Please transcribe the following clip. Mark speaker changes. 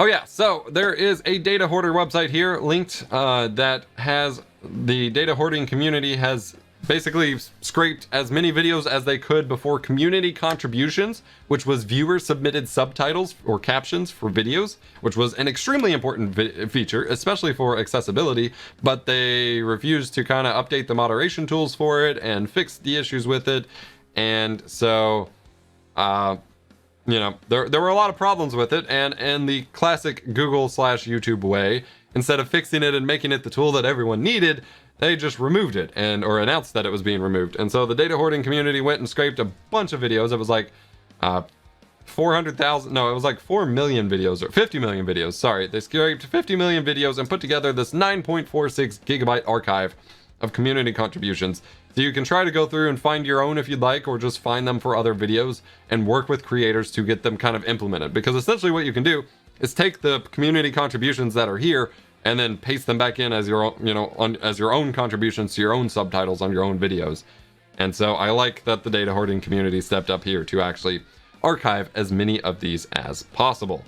Speaker 1: Oh yeah, so there is a data hoarder website here linked that has the data hoarding community has basically scraped as many videos as they could before community contributions, which was viewer submitted subtitles or captions for videos, which was an extremely important feature, especially for accessibility, but they refused to kind of update the moderation tools for it and fix the issues with it. And so you know, there were a lot of problems with it, and in the classic Google/YouTube way, instead of fixing it and making it the tool that everyone needed, they just removed it or announced that it was being removed. And so the data hoarding community went and scraped a bunch of videos. It was like 400,000, no, it was like 4 million videos, or 50 million videos, sorry. They scraped 50 million videos and put together this 9.46 gigabyte archive of community contributions. So you can try to go through and find your own if you'd like, or just find them for other videos and work with creators to get them kind of implemented. Because essentially what you can do is take the community contributions that are here and then paste them back in as your own, you know, as your own contributions to your own subtitles on your own videos. And so I like that the data hoarding community stepped up here to actually archive as many of these as possible.